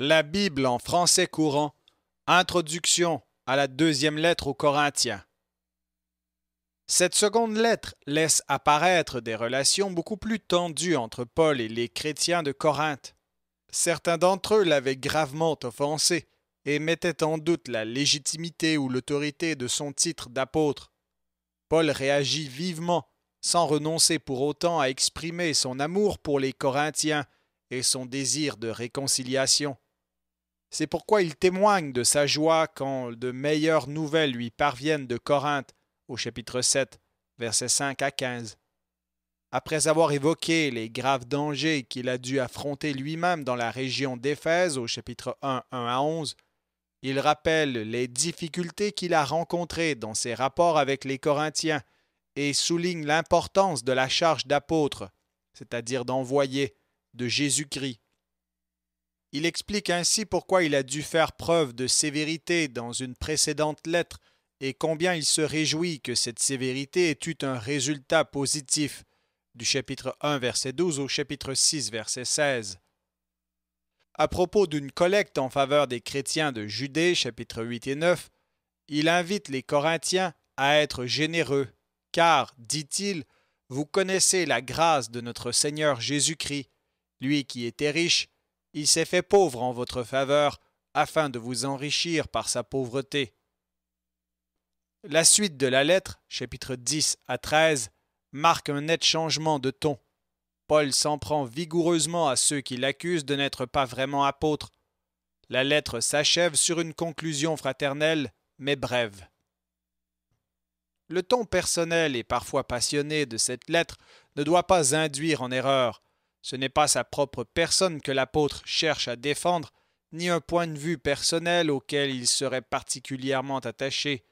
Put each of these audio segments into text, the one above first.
La Bible en français courant. Introduction à la deuxième lettre aux Corinthiens. Cette seconde lettre laisse apparaître des relations beaucoup plus tendues entre Paul et les chrétiens de Corinthe. Certains d'entre eux l'avaient gravement offensé et mettaient en doute la légitimité ou l'autorité de son titre d'apôtre. Paul réagit vivement, sans renoncer pour autant à exprimer son amour pour les Corinthiens et son désir de réconciliation. C'est pourquoi il témoigne de sa joie quand de meilleures nouvelles lui parviennent de Corinthe, au chapitre 7, versets 5 à 15. Après avoir évoqué les graves dangers qu'il a dû affronter lui-même dans la région d'Éphèse, au chapitre 1, 1 à 11, il rappelle les difficultés qu'il a rencontrées dans ses rapports avec les Corinthiens et souligne l'importance de la charge d'apôtre, c'est-à-dire d'envoyé, de Jésus-Christ. Il explique ainsi pourquoi il a dû faire preuve de sévérité dans une précédente lettre et combien il se réjouit que cette sévérité ait eu un résultat positif, du chapitre 1, verset 12 au chapitre 6, verset 16. À propos d'une collecte en faveur des chrétiens de Judée, chapitre 8 et 9, il invite les Corinthiens à être généreux, car, dit-il, vous connaissez la grâce de notre Seigneur Jésus-Christ, lui qui était riche, il s'est fait pauvre en votre faveur, afin de vous enrichir par sa pauvreté. La suite de la lettre, chapitres 10 à 13, marque un net changement de ton. Paul s'en prend vigoureusement à ceux qui l'accusent de n'être pas vraiment apôtres. La lettre s'achève sur une conclusion fraternelle, mais brève. Le ton personnel et parfois passionné de cette lettre ne doit pas induire en erreur. Ce n'est pas sa propre personne que l'apôtre cherche à défendre, ni un point de vue personnel auquel il serait particulièrement attaché.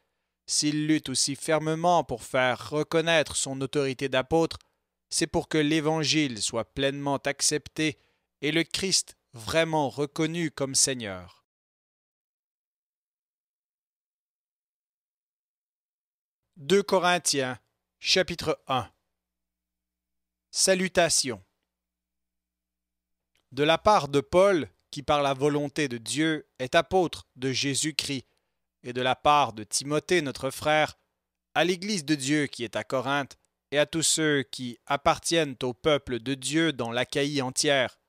S'il lutte aussi fermement pour faire reconnaître son autorité d'apôtre, c'est pour que l'Évangile soit pleinement accepté et le Christ vraiment reconnu comme Seigneur. 2 Corinthiens, chapitre 1. Salutations. De la part de Paul, qui par la volonté de Dieu est apôtre de Jésus-Christ, et de la part de Timothée notre frère, à l'Église de Dieu qui est à Corinthe, et à tous ceux qui appartiennent au peuple de Dieu dans l'Achaïe entière.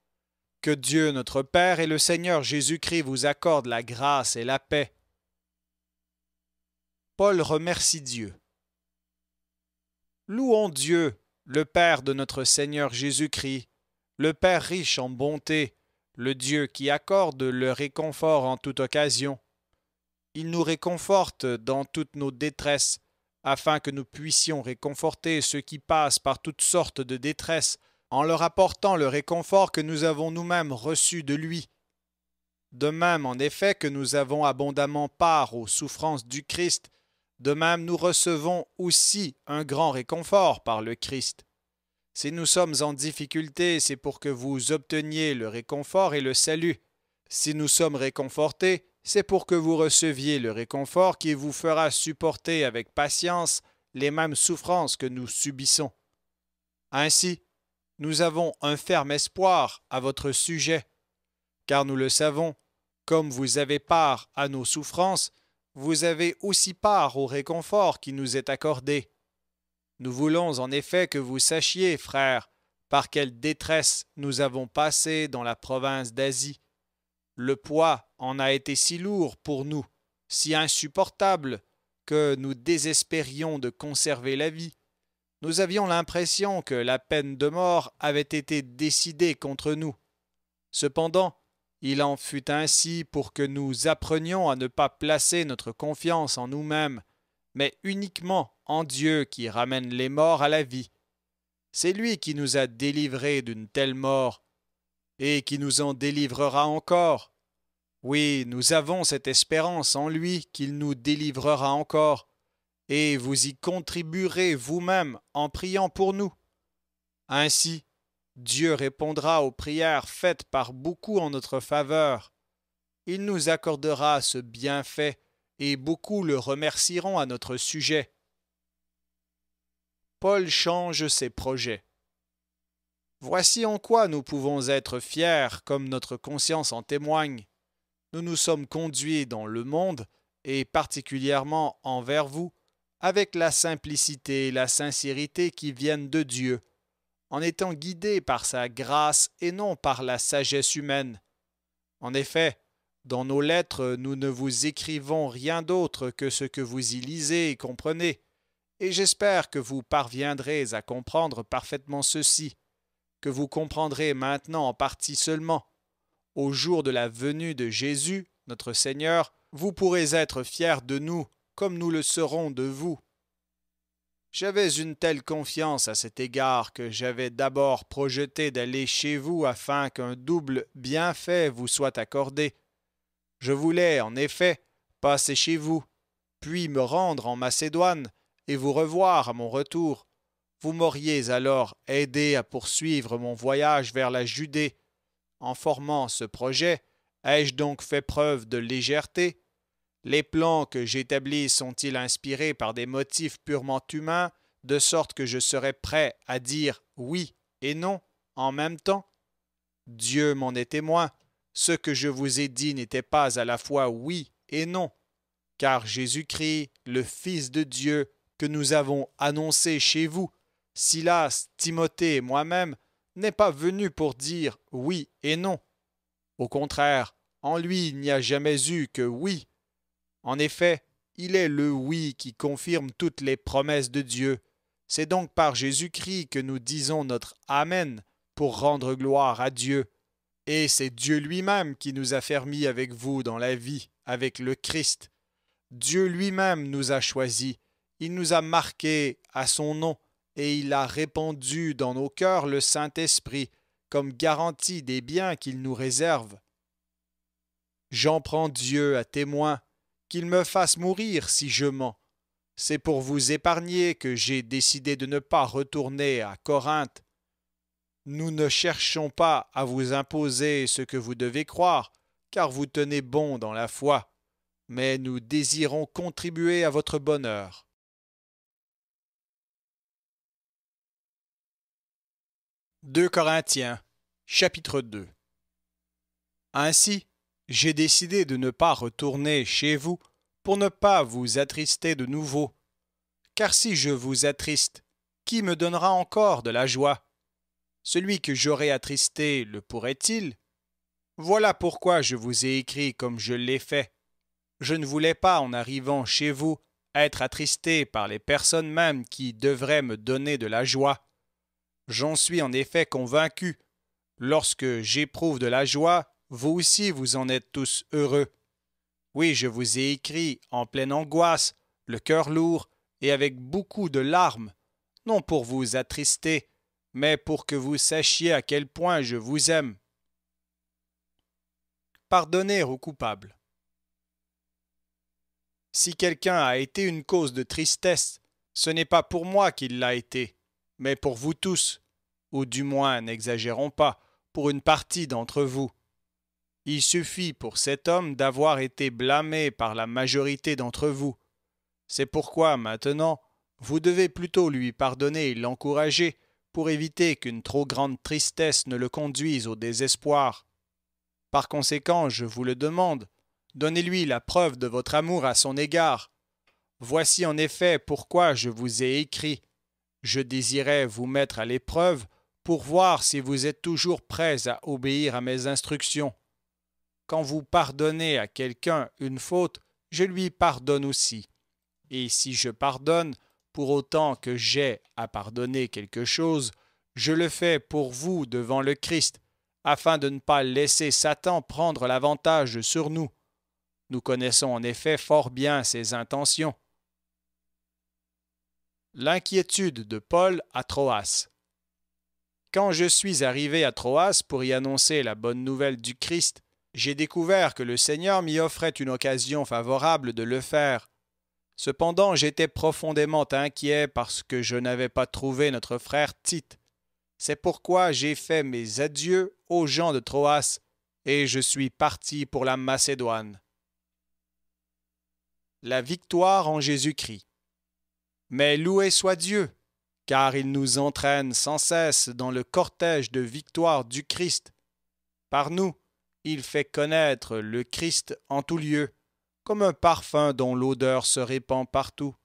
Que Dieu notre Père et le Seigneur Jésus-Christ vous accordent la grâce et la paix. Paul remercie Dieu. Louons Dieu, le Père de notre Seigneur Jésus-Christ, le Père riche en bonté, le Dieu qui accorde le réconfort en toute occasion. Il nous réconforte dans toutes nos détresses, afin que nous puissions réconforter ceux qui passent par toutes sortes de détresses, en leur apportant le réconfort que nous avons nous-mêmes reçu de lui. De même, en effet, que nous avons abondamment part aux souffrances du Christ, de même nous recevons aussi un grand réconfort par le Christ. Si nous sommes en difficulté, c'est pour que vous obteniez le réconfort et le salut. Si nous sommes réconfortés, c'est pour que vous receviez le réconfort qui vous fera supporter avec patience les mêmes souffrances que nous subissons. Ainsi, nous avons un ferme espoir à votre sujet, car nous le savons, comme vous avez part à nos souffrances, vous avez aussi part au réconfort qui nous est accordé. Nous voulons en effet que vous sachiez, frères, par quelle détresse nous avons passé dans la province d'Asie. Le poids en a été si lourd pour nous, si insupportable, que nous désespérions de conserver la vie. Nous avions l'impression que la peine de mort avait été décidée contre nous. Cependant, il en fut ainsi pour que nous apprenions à ne pas placer notre confiance en nous-mêmes, mais uniquement en Dieu qui ramène les morts à la vie. C'est lui qui nous a délivrés d'une telle mort, et qui nous en délivrera encore. Oui, nous avons cette espérance en lui qu'il nous délivrera encore, et vous y contribuerez vous-même en priant pour nous. Ainsi, Dieu répondra aux prières faites par beaucoup en notre faveur. Il nous accordera ce bienfait, et beaucoup le remercieront à notre sujet. Paul change ses projets. Voici en quoi nous pouvons être fiers, comme notre conscience en témoigne. Nous nous sommes conduits dans le monde, et particulièrement envers vous, avec la simplicité et la sincérité qui viennent de Dieu, en étant guidés par sa grâce et non par la sagesse humaine. En effet, dans nos lettres, nous ne vous écrivons rien d'autre que ce que vous y lisez et comprenez, et j'espère que vous parviendrez à comprendre parfaitement ceci, que vous comprendrez maintenant en partie seulement. Au jour de la venue de Jésus, notre Seigneur, vous pourrez être fiers de nous, comme nous le serons de vous. J'avais une telle confiance à cet égard que j'avais d'abord projeté d'aller chez vous afin qu'un double bienfait vous soit accordé. Je voulais, en effet, passer chez vous, puis me rendre en Macédoine et vous revoir à mon retour. Vous m'auriez alors aidé à poursuivre mon voyage vers la Judée. En formant ce projet, ai-je donc fait preuve de légèreté? Les plans que j'établis sont-ils inspirés par des motifs purement humains, de sorte que je serais prêt à dire oui et non en même temps? Dieu m'en est témoin. Ce que je vous ai dit n'était pas à la fois oui et non, car Jésus-Christ, le Fils de Dieu, que nous avons annoncé chez vous, Silas, Timothée et moi-même, n'est pas venu pour dire oui et non. Au contraire, en lui il n'y a jamais eu que oui. En effet, il est le oui qui confirme toutes les promesses de Dieu. C'est donc par Jésus-Christ que nous disons notre Amen pour rendre gloire à Dieu. Et c'est Dieu lui-même qui nous a fermis avec vous dans la vie, avec le Christ. Dieu lui-même nous a choisis. Il nous a marqués à son nom et il a répandu dans nos cœurs le Saint-Esprit comme garantie des biens qu'il nous réserve. J'en prends Dieu à témoin, qu'il me fasse mourir si je mens. C'est pour vous épargner que j'ai décidé de ne pas retourner à Corinthe. Nous ne cherchons pas à vous imposer ce que vous devez croire, car vous tenez bon dans la foi, mais nous désirons contribuer à votre bonheur. 2 Corinthiens, chapitre 2. Ainsi, j'ai décidé de ne pas retourner chez vous pour ne pas vous attrister de nouveau. Car si je vous attriste, qui me donnera encore de la joie? Celui que j'aurais attristé le pourrait-il? Voilà pourquoi je vous ai écrit comme je l'ai fait. Je ne voulais pas, en arrivant chez vous, être attristé par les personnes mêmes qui devraient me donner de la joie. J'en suis en effet convaincu. Lorsque j'éprouve de la joie, vous aussi vous en êtes tous heureux. Oui, je vous ai écrit en pleine angoisse, le cœur lourd et avec beaucoup de larmes, non pour vous attrister, mais pour que vous sachiez à quel point je vous aime. Pardonner aux coupables. Si quelqu'un a été une cause de tristesse, ce n'est pas pour moi qu'il l'a été, mais pour vous tous, ou du moins, n'exagérons pas, pour une partie d'entre vous. Il suffit pour cet homme d'avoir été blâmé par la majorité d'entre vous. C'est pourquoi, maintenant, vous devez plutôt lui pardonner et l'encourager pour éviter qu'une trop grande tristesse ne le conduise au désespoir. Par conséquent, je vous le demande, donnez-lui la preuve de votre amour à son égard. Voici en effet pourquoi je vous ai écrit. Je désirais vous mettre à l'épreuve pour voir si vous êtes toujours prêts à obéir à mes instructions. Quand vous pardonnez à quelqu'un une faute, je lui pardonne aussi. Et si je pardonne, pour autant que j'ai à pardonner quelque chose, je le fais pour vous devant le Christ, afin de ne pas laisser Satan prendre l'avantage sur nous. Nous connaissons en effet fort bien ses intentions. L'inquiétude de Paul à Troas. Quand je suis arrivé à Troas pour y annoncer la bonne nouvelle du Christ, j'ai découvert que le Seigneur m'y offrait une occasion favorable de le faire. Cependant, j'étais profondément inquiet parce que je n'avais pas trouvé notre frère Tite. C'est pourquoi j'ai fait mes adieux aux gens de Troas et je suis parti pour la Macédoine. La victoire en Jésus-Christ. Mais loué soit Dieu, car il nous entraîne sans cesse dans le cortège de victoire du Christ. Par nous, il fait connaître le Christ en tout lieu, comme un parfum dont l'odeur se répand partout.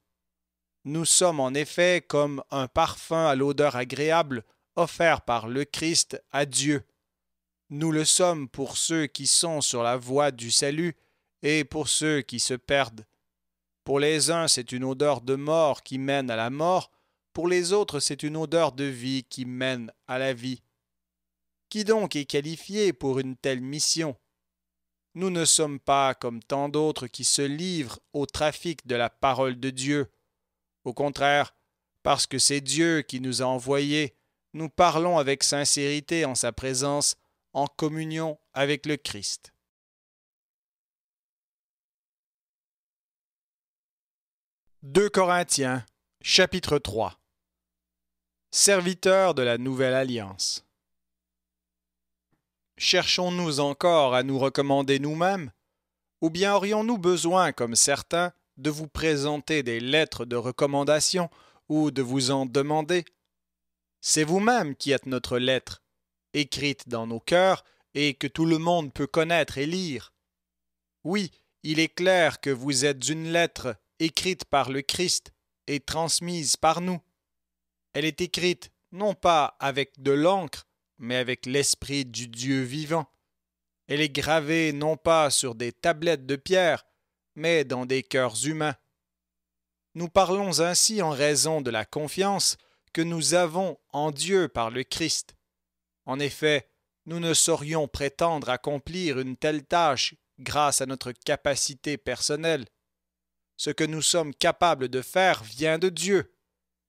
Nous sommes en effet comme un parfum à l'odeur agréable offert par le Christ à Dieu. Nous le sommes pour ceux qui sont sur la voie du salut et pour ceux qui se perdent. Pour les uns, c'est une odeur de mort qui mène à la mort, pour les autres, c'est une odeur de vie qui mène à la vie. Qui donc est qualifié pour une telle mission? Nous ne sommes pas comme tant d'autres qui se livrent au trafic de la parole de Dieu. Au contraire, parce que c'est Dieu qui nous a envoyés, nous parlons avec sincérité en sa présence, en communion avec le Christ. 2 Corinthiens, chapitre 3. Serviteurs de la Nouvelle Alliance. Cherchons-nous encore à nous recommander nous-mêmes, ou bien aurions-nous besoin, comme certains, de vous présenter des lettres de recommandation ou de vous en demander? C'est vous-même qui êtes notre lettre, écrite dans nos cœurs et que tout le monde peut connaître et lire. Oui, il est clair que vous êtes une lettre écrite par le Christ et transmise par nous. Elle est écrite non pas avec de l'encre, mais avec l'Esprit du Dieu vivant. Elle est gravée non pas sur des tablettes de pierre, mais dans des cœurs humains. Nous parlons ainsi en raison de la confiance que nous avons en Dieu par le Christ. En effet, nous ne saurions prétendre accomplir une telle tâche grâce à notre capacité personnelle. Ce que nous sommes capables de faire vient de Dieu.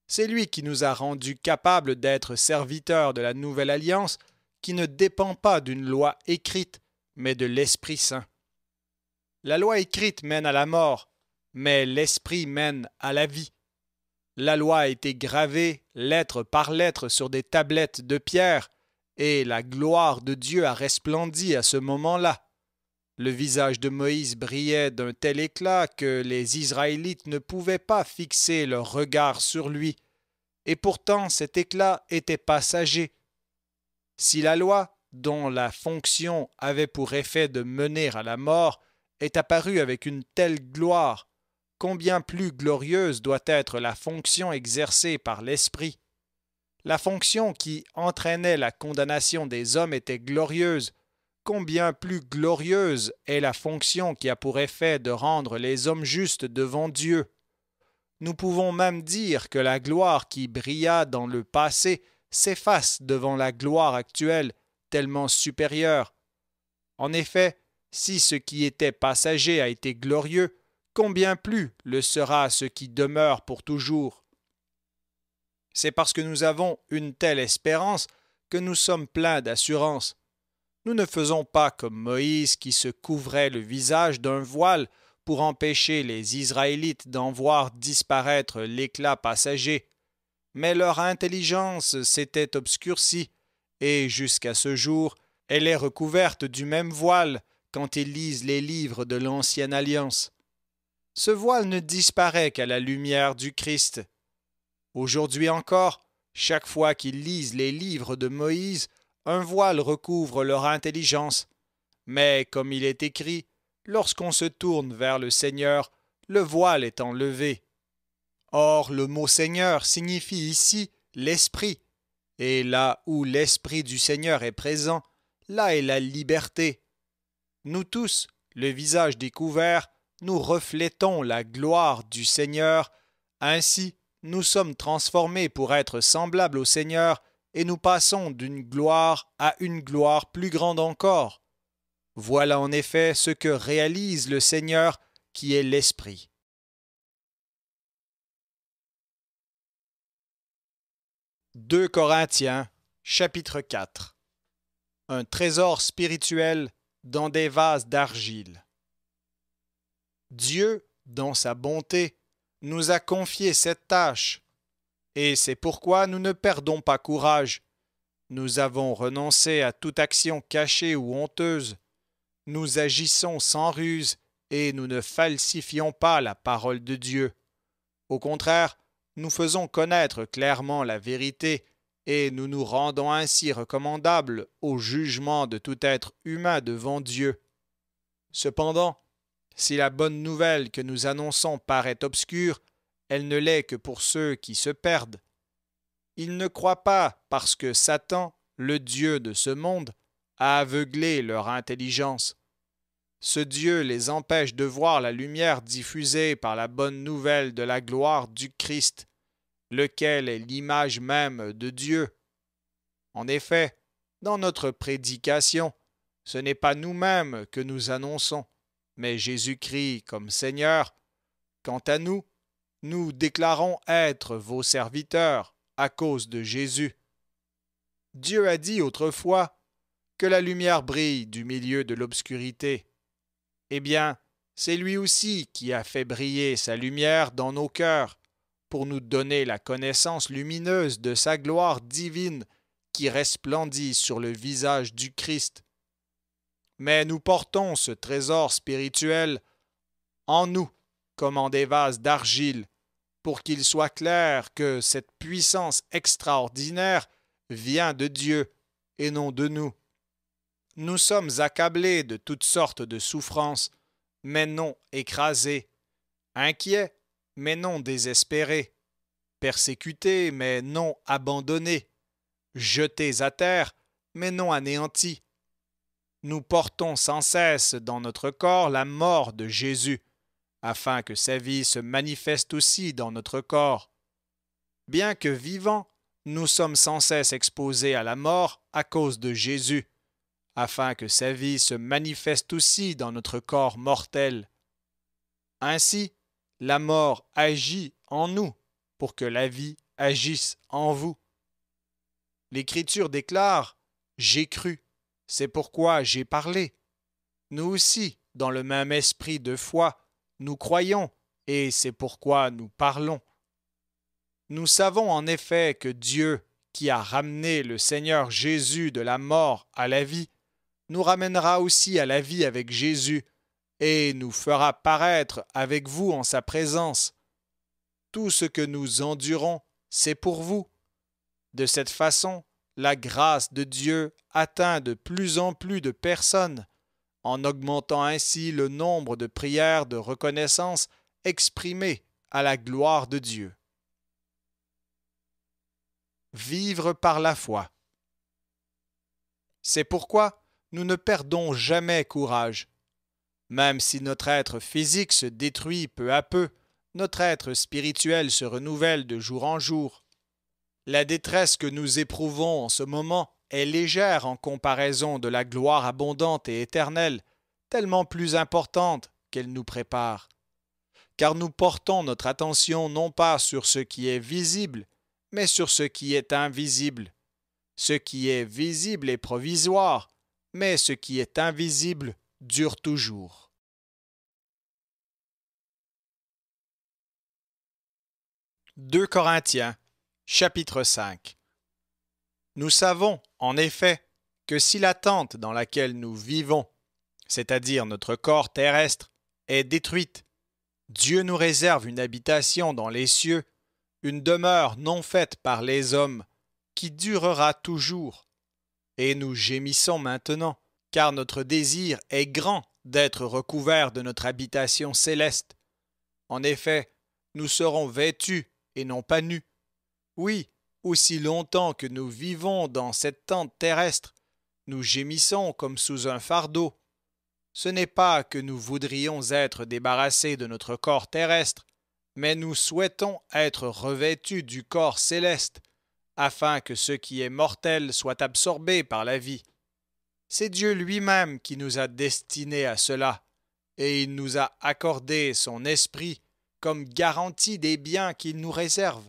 C'est lui qui nous a rendus capables d'être serviteurs de la Nouvelle Alliance qui ne dépend pas d'une loi écrite, mais de l'Esprit Saint. La loi écrite mène à la mort, mais l'Esprit mène à la vie. La loi a été gravée lettre par lettre sur des tablettes de pierre, et la gloire de Dieu a resplendi à ce moment-là. Le visage de Moïse brillait d'un tel éclat que les Israélites ne pouvaient pas fixer leur regard sur lui, et pourtant cet éclat était passager. Si la loi, dont la fonction avait pour effet de mener à la mort, est apparue avec une telle gloire, combien plus glorieuse doit être la fonction exercée par l'Esprit. La fonction qui entraînait la condamnation des hommes était glorieuse, combien plus glorieuse est la fonction qui a pour effet de rendre les hommes justes devant Dieu. Nous pouvons même dire que la gloire qui brilla dans le passé s'efface devant la gloire actuelle, tellement supérieure. En effet, si ce qui était passager a été glorieux, combien plus le sera ce qui demeure pour toujours. C'est parce que nous avons une telle espérance que nous sommes pleins d'assurance. Nous ne faisons pas comme Moïse qui se couvrait le visage d'un voile pour empêcher les Israélites d'en voir disparaître l'éclat passager. Mais leur intelligence s'était obscurcie, et jusqu'à ce jour, elle est recouverte du même voile quand ils lisent les livres de l'Ancienne Alliance. Ce voile ne disparaît qu'à la lumière du Christ. Aujourd'hui encore, chaque fois qu'ils lisent les livres de Moïse, un voile recouvre leur intelligence. Mais, comme il est écrit, lorsqu'on se tourne vers le Seigneur, le voile est enlevé. Or, le mot Seigneur signifie ici l'Esprit, et là où l'Esprit du Seigneur est présent, là est la liberté. Nous tous, le visage découvert, nous reflétons la gloire du Seigneur. Ainsi, nous sommes transformés pour être semblables au Seigneur, et nous passons d'une gloire à une gloire plus grande encore. Voilà en effet ce que réalise le Seigneur qui est l'Esprit. « 2 Corinthiens, chapitre 4. Un trésor spirituel dans des vases d'argile. Dieu, dans sa bonté, nous a confié cette tâche, et c'est pourquoi nous ne perdons pas courage. Nous avons renoncé à toute action cachée ou honteuse. Nous agissons sans ruse et nous ne falsifions pas la parole de Dieu. Au contraire, nous faisons connaître clairement la vérité et nous nous rendons ainsi recommandables au jugement de tout être humain devant Dieu. Cependant, si la bonne nouvelle que nous annonçons paraît obscure, elle ne l'est que pour ceux qui se perdent. Ils ne croient pas parce que Satan, le Dieu de ce monde, a aveuglé leur intelligence. Ce Dieu les empêche de voir la lumière diffusée par la bonne nouvelle de la gloire du Christ, lequel est l'image même de Dieu. En effet, dans notre prédication, ce n'est pas nous-mêmes que nous annonçons, mais Jésus-Christ comme Seigneur. Quant à nous, nous déclarons être vos serviteurs à cause de Jésus. Dieu a dit autrefois que la lumière brille du milieu de l'obscurité. Eh bien, c'est lui aussi qui a fait briller sa lumière dans nos cœurs pour nous donner la connaissance lumineuse de sa gloire divine qui resplendit sur le visage du Christ. Mais nous portons ce trésor spirituel en nous comme en des vases d'argile pour qu'il soit clair que cette puissance extraordinaire vient de Dieu et non de nous. Nous sommes accablés de toutes sortes de souffrances, mais non écrasés, inquiets, mais non désespérés, persécutés, mais non abandonnés, jetés à terre, mais non anéantis. Nous portons sans cesse dans notre corps la mort de Jésus, afin que sa vie se manifeste aussi dans notre corps. Bien que vivants, nous sommes sans cesse exposés à la mort à cause de Jésus, afin que sa vie se manifeste aussi dans notre corps mortel. Ainsi, la mort agit en nous pour que la vie agisse en vous. L'Écriture déclare « J'ai cru, c'est pourquoi j'ai parlé ». Nous aussi, dans le même esprit de foi, nous croyons et c'est pourquoi nous parlons. Nous savons en effet que Dieu, qui a ramené le Seigneur Jésus de la mort à la vie, nous ramènera aussi à la vie avec Jésus et nous fera paraître avec vous en sa présence. Tout ce que nous endurons, c'est pour vous. De cette façon, la grâce de Dieu atteint de plus en plus de personnes, en augmentant ainsi le nombre de prières de reconnaissance exprimées à la gloire de Dieu. Vivre par la foi. C'est pourquoi nous ne perdons jamais courage. Même si notre être physique se détruit peu à peu, notre être spirituel se renouvelle de jour en jour. La détresse que nous éprouvons en ce moment est légère en comparaison de la gloire abondante et éternelle, tellement plus importante qu'elle nous prépare. Car nous portons notre attention non pas sur ce qui est visible, mais sur ce qui est invisible. Ce qui est visible est provisoire, mais ce qui est invisible dure toujours. Deux Corinthiens, chapitre 5. Nous savons, en effet, que si l'attente dans laquelle nous vivons, c'est-à-dire notre corps terrestre, est détruite, Dieu nous réserve une habitation dans les cieux, une demeure non faite par les hommes, qui durera toujours. Et nous gémissons maintenant, car notre désir est grand d'être recouverts de notre habitation céleste. En effet, nous serons vêtus et non pas nus. Oui, aussi longtemps que nous vivons dans cette tente terrestre, nous gémissons comme sous un fardeau. Ce n'est pas que nous voudrions être débarrassés de notre corps terrestre, mais nous souhaitons être revêtus du corps céleste, afin que ce qui est mortel soit absorbé par la vie. C'est Dieu lui-même qui nous a destinés à cela, et il nous a accordé son esprit comme garantie des biens qu'il nous réserve.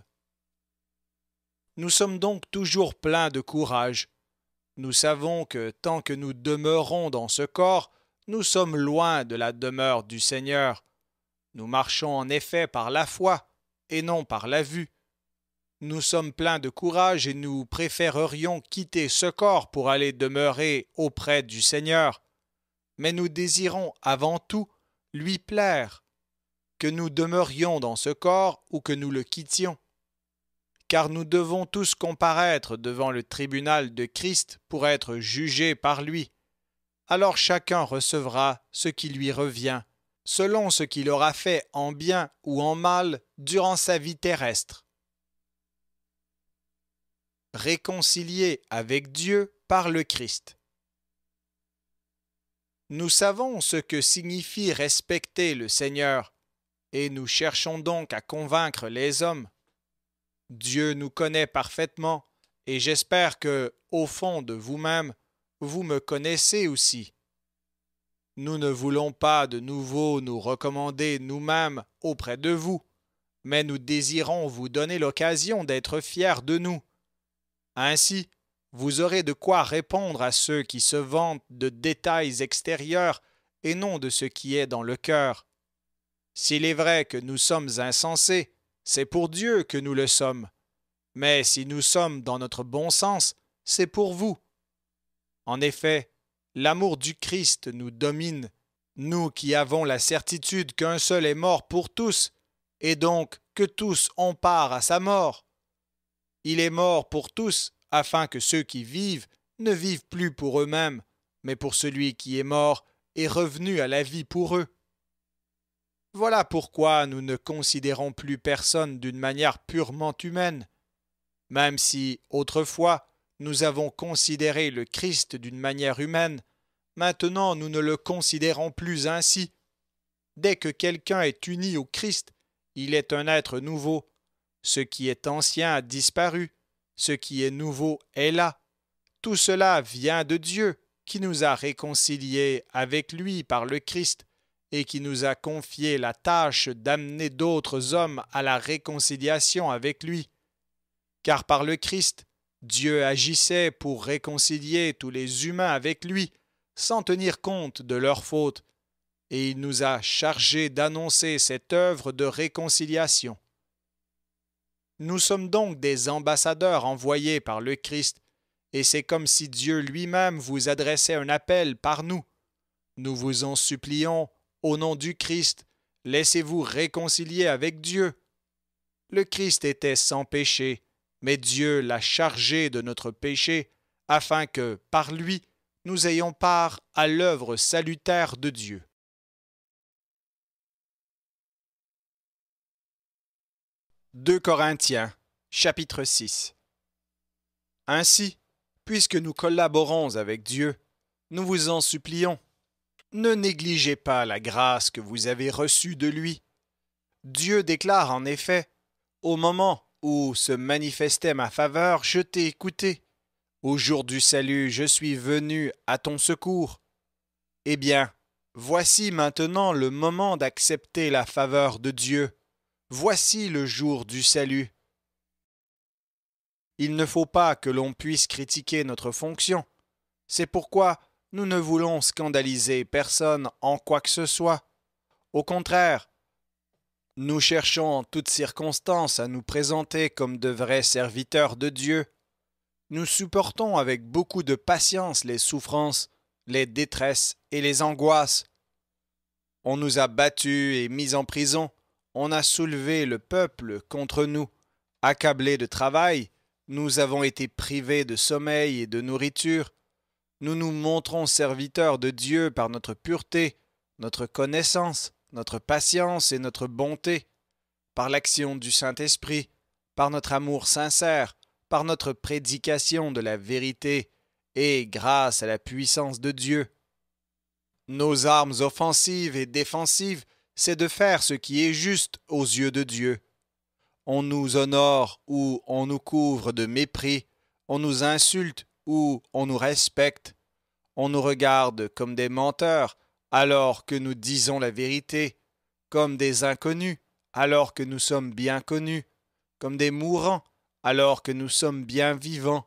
Nous sommes donc toujours pleins de courage. Nous savons que tant que nous demeurons dans ce corps, nous sommes loin de la demeure du Seigneur. Nous marchons en effet par la foi et non par la vue. Nous sommes pleins de courage et nous préférerions quitter ce corps pour aller demeurer auprès du Seigneur. Mais nous désirons avant tout lui plaire, que nous demeurions dans ce corps ou que nous le quittions. car nous devons tous comparaître devant le tribunal de Christ pour être jugés par lui. Alors chacun recevra ce qui lui revient, selon ce qu'il aura fait en bien ou en mal durant sa vie terrestre. Réconcilié avec Dieu par le Christ. Nous savons ce que signifie respecter le Seigneur, et nous cherchons donc à convaincre les hommes. Dieu nous connaît parfaitement, et j'espère que, au fond de vous-même, vous me connaissez aussi. Nous ne voulons pas de nouveau nous recommander nous-mêmes auprès de vous, mais nous désirons vous donner l'occasion d'être fiers de nous. Ainsi, vous aurez de quoi répondre à ceux qui se vantent de détails extérieurs et non de ce qui est dans le cœur. S'il est vrai que nous sommes insensés, c'est pour Dieu que nous le sommes. Mais si nous sommes dans notre bon sens, c'est pour vous. En effet, l'amour du Christ nous domine, nous qui avons la certitude qu'un seul est mort pour tous, et donc que tous ont part à sa mort. Il est mort pour tous, afin que ceux qui vivent ne vivent plus pour eux-mêmes, mais pour celui qui est mort et revenu à la vie pour eux. Voilà pourquoi nous ne considérons plus personne d'une manière purement humaine. Même si, autrefois, nous avons considéré le Christ d'une manière humaine, maintenant nous ne le considérons plus ainsi. Dès que quelqu'un est uni au Christ, il est un être nouveau. Ce qui est ancien a disparu, ce qui est nouveau est là. Tout cela vient de Dieu, qui nous a réconciliés avec lui par le Christ, et qui nous a confié la tâche d'amener d'autres hommes à la réconciliation avec lui. Car par le Christ, Dieu agissait pour réconcilier tous les humains avec lui, sans tenir compte de leurs fautes, et il nous a chargés d'annoncer cette œuvre de réconciliation. Nous sommes donc des ambassadeurs envoyés par le Christ, et c'est comme si Dieu lui-même vous adressait un appel par nous. Nous vous en supplions, au nom du Christ, laissez-vous réconcilier avec Dieu. Le Christ était sans péché, mais Dieu l'a chargé de notre péché, afin que, par lui, nous ayons part à l'œuvre salutaire de Dieu. 2 Corinthiens, chapitre 6. Ainsi, puisque nous collaborons avec Dieu, nous vous en supplions, ne négligez pas la grâce que vous avez reçue de lui. Dieu déclare en effet, au moment où se manifestait ma faveur, je t'ai écouté. Au jour du salut, je suis venu à ton secours. Eh bien, voici maintenant le moment d'accepter la faveur de Dieu. Voici le jour du salut. Il ne faut pas que l'on puisse critiquer notre fonction. C'est pourquoi nous ne voulons scandaliser personne en quoi que ce soit. Au contraire, nous cherchons en toutes circonstances à nous présenter comme de vrais serviteurs de Dieu. Nous supportons avec beaucoup de patience les souffrances, les détresses et les angoisses. On nous a battus et mis en prison. On a soulevé le peuple contre nous. Accablés de travail, nous avons été privés de sommeil et de nourriture. Nous nous montrons serviteurs de Dieu par notre pureté, notre connaissance, notre patience et notre bonté, par l'action du Saint-Esprit, par notre amour sincère, par notre prédication de la vérité et grâce à la puissance de Dieu. Nos armes offensives et défensives, c'est de faire ce qui est juste aux yeux de Dieu. On nous honore ou on nous couvre de mépris, on nous insulte ou on nous respecte. On nous regarde comme des menteurs alors que nous disons la vérité, comme des inconnus alors que nous sommes bien connus, comme des mourants alors que nous sommes bien vivants.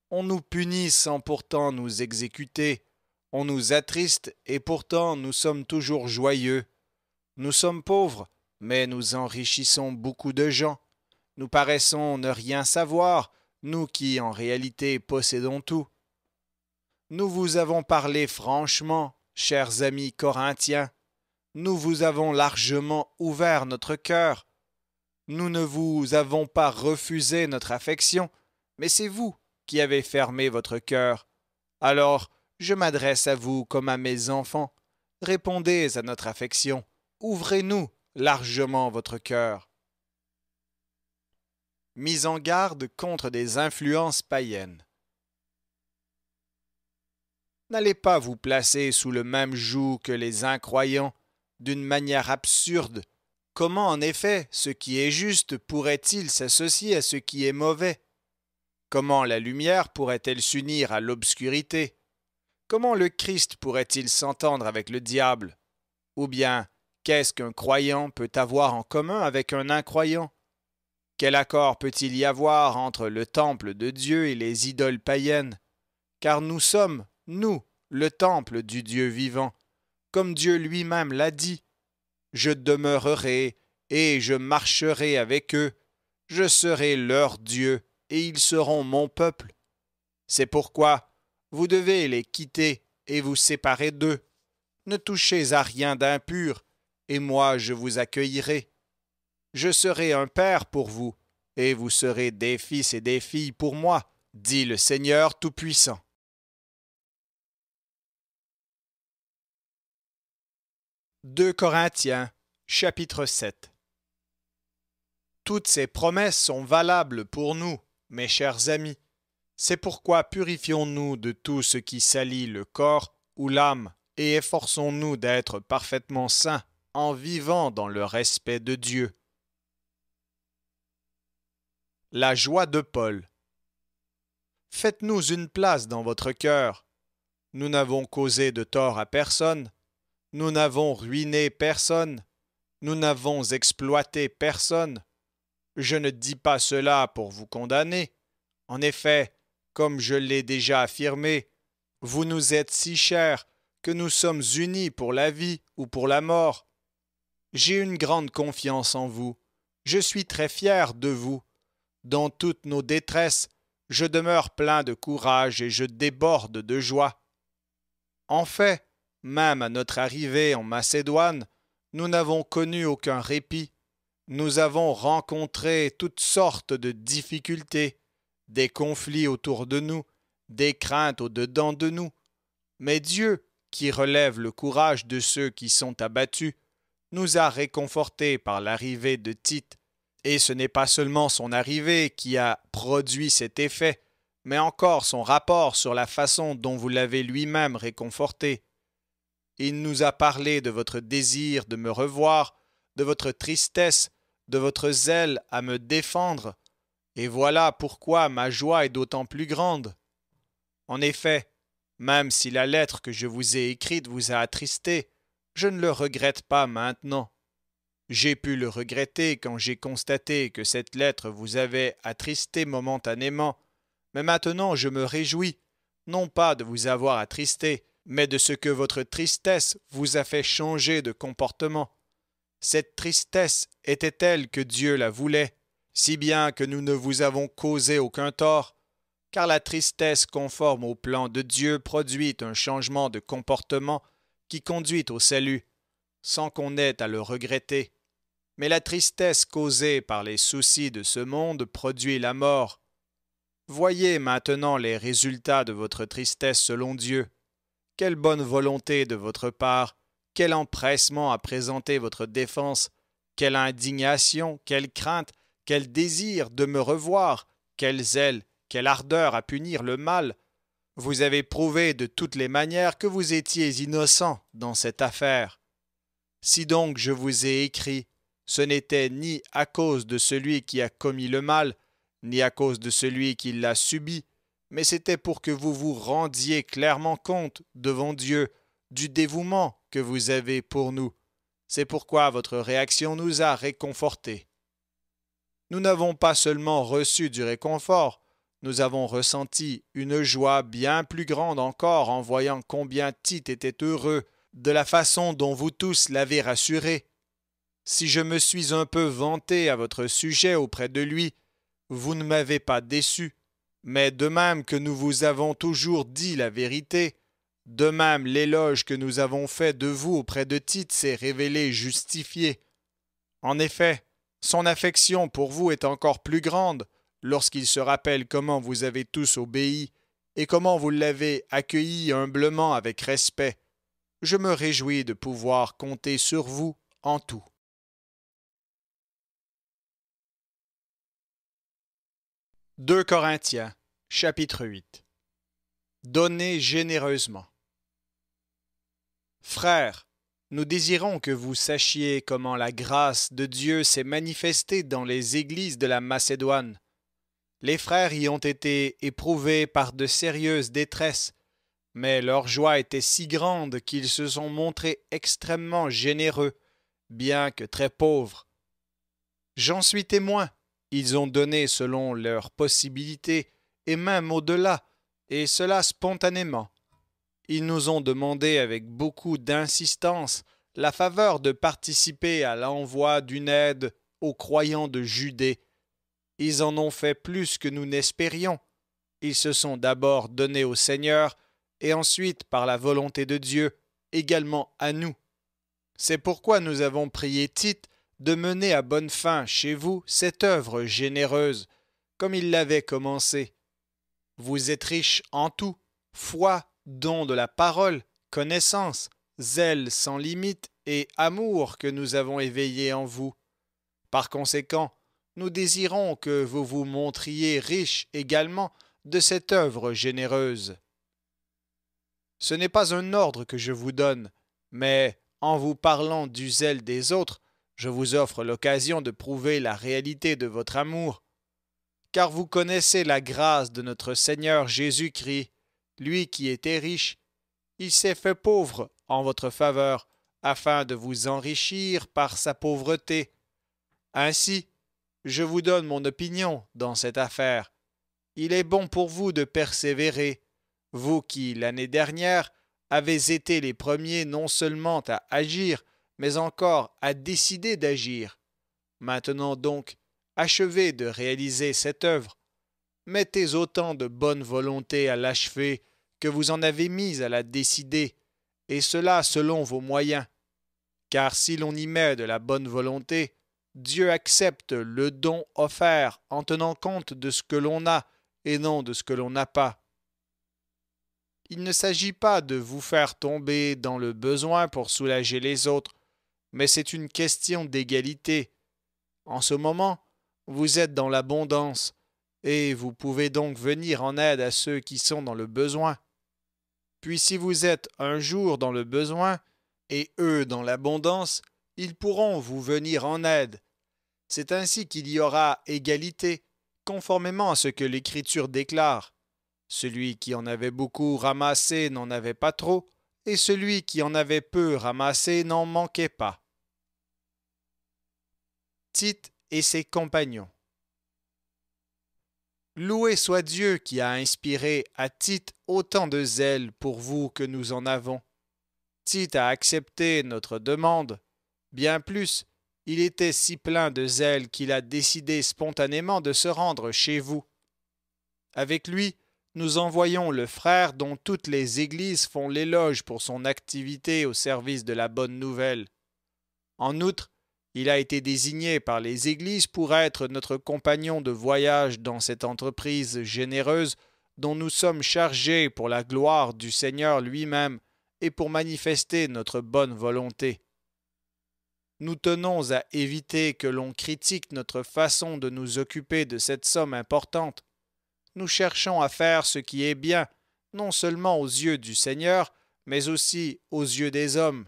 On nous punit sans pourtant nous exécuter, on nous attriste et pourtant nous sommes toujours joyeux. Nous sommes pauvres, mais nous enrichissons beaucoup de gens. Nous paraissons ne rien savoir, nous qui en réalité possédons tout. Nous vous avons parlé franchement, chers amis corinthiens. Nous vous avons largement ouvert notre cœur. Nous ne vous avons pas refusé notre affection, mais c'est vous qui avez fermé votre cœur. Alors, je m'adresse à vous comme à mes enfants. Répondez à notre affection. Ouvrez-nous largement votre cœur. Mise en garde contre des influences païennes. N'allez pas vous placer sous le même joug que les incroyants, d'une manière absurde. Comment en effet ce qui est juste pourrait-il s'associer à ce qui est mauvais? Comment la lumière pourrait-elle s'unir à l'obscurité? Comment le Christ pourrait-il s'entendre avec le diable? Ou bien, qu'est-ce qu'un croyant peut avoir en commun avec un incroyant? Quel accord peut-il y avoir entre le temple de Dieu et les idoles païennes? Car nous sommes, nous, le temple du Dieu vivant, comme Dieu lui-même l'a dit. Je demeurerai et je marcherai avec eux, je serai leur Dieu et ils seront mon peuple. C'est pourquoi vous devez les quitter et vous séparer d'eux. Ne touchez à rien d'impur, et moi je vous accueillerai. Je serai un père pour vous, et vous serez des fils et des filles pour moi, dit le Seigneur Tout-Puissant. 2 Corinthiens, chapitre 7. Toutes ces promesses sont valables pour nous, mes chers amis. C'est pourquoi purifions-nous de tout ce qui salit le corps ou l'âme, et efforçons-nous d'être parfaitement saints en vivant dans le respect de Dieu. La joie de Paul. Faites-nous une place dans votre cœur. Nous n'avons causé de tort à personne. Nous n'avons ruiné personne. Nous n'avons exploité personne. Je ne dis pas cela pour vous condamner. En effet, comme je l'ai déjà affirmé, vous nous êtes si chers que nous sommes unis pour la vie ou pour la mort. J'ai une grande confiance en vous. Je suis très fier de vous. Dans toutes nos détresses, je demeure plein de courage et je déborde de joie. En fait, même à notre arrivée en Macédoine, nous n'avons connu aucun répit. Nous avons rencontré toutes sortes de difficultés, des conflits autour de nous, des craintes au-dedans de nous. Mais Dieu, qui relève le courage de ceux qui sont abattus, nous a réconfortés par l'arrivée de Tite. Et ce n'est pas seulement son arrivée qui a produit cet effet, mais encore son rapport sur la façon dont vous l'avez lui-même réconforté. Il nous a parlé de votre désir de me revoir, de votre tristesse, de votre zèle à me défendre, et voilà pourquoi ma joie est d'autant plus grande. En effet, même si la lettre que je vous ai écrite vous a attristé, je ne le regrette pas maintenant. J'ai pu le regretter quand j'ai constaté que cette lettre vous avait attristé momentanément, mais maintenant je me réjouis, non pas de vous avoir attristé, mais de ce que votre tristesse vous a fait changer de comportement. Cette tristesse était telle que Dieu la voulait, si bien que nous ne vous avons causé aucun tort, car la tristesse conforme au plan de Dieu produit un changement de comportement qui conduit au salut, sans qu'on ait à le regretter. Mais la tristesse causée par les soucis de ce monde produit la mort. Voyez maintenant les résultats de votre tristesse selon Dieu. Quelle bonne volonté de votre part, quel empressement à présenter votre défense, quelle indignation, quelle crainte, quel désir de me revoir, quel zèle, quelle ardeur à punir le mal. Vous avez prouvé de toutes les manières que vous étiez innocent dans cette affaire. Si donc je vous ai écrit, ce n'était ni à cause de celui qui a commis le mal, ni à cause de celui qui l'a subi, mais c'était pour que vous vous rendiez clairement compte devant Dieu du dévouement que vous avez pour nous. C'est pourquoi votre réaction nous a réconfortés. Nous n'avons pas seulement reçu du réconfort, nous avons ressenti une joie bien plus grande encore en voyant combien Tite était heureux de la façon dont vous tous l'avez rassuré. Si je me suis un peu vanté à votre sujet auprès de lui, vous ne m'avez pas déçu, mais de même que nous vous avons toujours dit la vérité, de même l'éloge que nous avons fait de vous auprès de Tite s'est révélé justifié. En effet, Son affection pour vous est encore plus grande lorsqu'il se rappelle comment vous avez tous obéi et comment vous l'avez accueilli humblement avec respect. Je me réjouis de pouvoir compter sur vous en tout. 2 Corinthiens, chapitre 8. Donnez généreusement. Frères, nous désirons que vous sachiez comment la grâce de Dieu s'est manifestée dans les églises de la Macédoine. Les frères y ont été éprouvés par de sérieuses détresses, mais leur joie était si grande qu'ils se sont montrés extrêmement généreux, bien que très pauvres. J'en suis témoin, ils ont donné selon leurs possibilités, et même au-delà, et cela spontanément. Ils nous ont demandé avec beaucoup d'insistance la faveur de participer à l'envoi d'une aide aux croyants de Judée. Ils en ont fait plus que nous n'espérions. Ils se sont d'abord donnés au Seigneur, et ensuite, par la volonté de Dieu, également à nous. C'est pourquoi nous avons prié Tite de mener à bonne fin chez vous cette œuvre généreuse, comme il l'avait commencée. Vous êtes riches en tout, foi, don de la parole, connaissance, zèle sans limite et amour que nous avons éveillé en vous. Par conséquent, nous désirons que vous vous montriez riches également de cette œuvre généreuse. Ce n'est pas un ordre que je vous donne, mais en vous parlant du zèle des autres, je vous offre l'occasion de prouver la réalité de votre amour. Car vous connaissez la grâce de notre Seigneur Jésus-Christ, lui qui était riche. Il s'est fait pauvre en votre faveur, afin de vous enrichir par sa pauvreté. Ainsi, je vous donne mon opinion dans cette affaire. Il est bon pour vous de persévérer, vous qui, l'année dernière, avez été les premiers non seulement à agir, mais encore à décider d'agir. Maintenant donc, achevez de réaliser cette œuvre. Mettez autant de bonne volonté à l'achever que vous en avez mis à la décider, et cela selon vos moyens. Car si l'on y met de la bonne volonté, Dieu accepte le don offert en tenant compte de ce que l'on a et non de ce que l'on n'a pas. Il ne s'agit pas de vous faire tomber dans le besoin pour soulager les autres, mais c'est une question d'égalité. En ce moment, vous êtes dans l'abondance, et vous pouvez donc venir en aide à ceux qui sont dans le besoin. Puis si vous êtes un jour dans le besoin, et eux dans l'abondance, ils pourront vous venir en aide. C'est ainsi qu'il y aura égalité, conformément à ce que l'Écriture déclare. Celui qui en avait beaucoup ramassé n'en avait pas trop, et celui qui en avait peu ramassé n'en manquait pas. Tite et ses compagnons. Loué soit Dieu qui a inspiré à Tite autant de zèle pour vous que nous en avons. Tite a accepté notre demande. Bien plus, il était si plein de zèle qu'il a décidé spontanément de se rendre chez vous. Avec lui, nous envoyons le frère dont toutes les églises font l'éloge pour son activité au service de la bonne nouvelle. En outre, il a été désigné par les églises pour être notre compagnon de voyage dans cette entreprise généreuse dont nous sommes chargés pour la gloire du Seigneur lui-même et pour manifester notre bonne volonté. Nous tenons à éviter que l'on critique notre façon de nous occuper de cette somme importante. Nous cherchons à faire ce qui est bien, non seulement aux yeux du Seigneur, mais aussi aux yeux des hommes.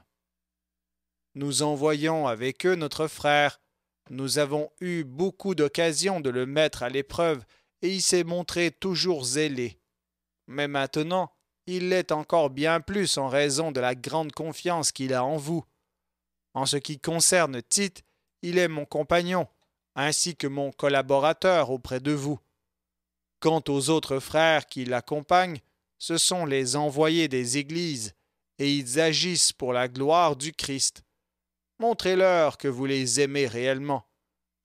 Nous envoyons avec eux notre frère. Nous avons eu beaucoup d'occasions de le mettre à l'épreuve, et il s'est montré toujours zélé. Mais maintenant, il l'est encore bien plus en raison de la grande confiance qu'il a en vous. En ce qui concerne Tite, il est mon compagnon, ainsi que mon collaborateur auprès de vous. Quant aux autres frères qui l'accompagnent, ce sont les envoyés des églises, et ils agissent pour la gloire du Christ. Montrez-leur que vous les aimez réellement,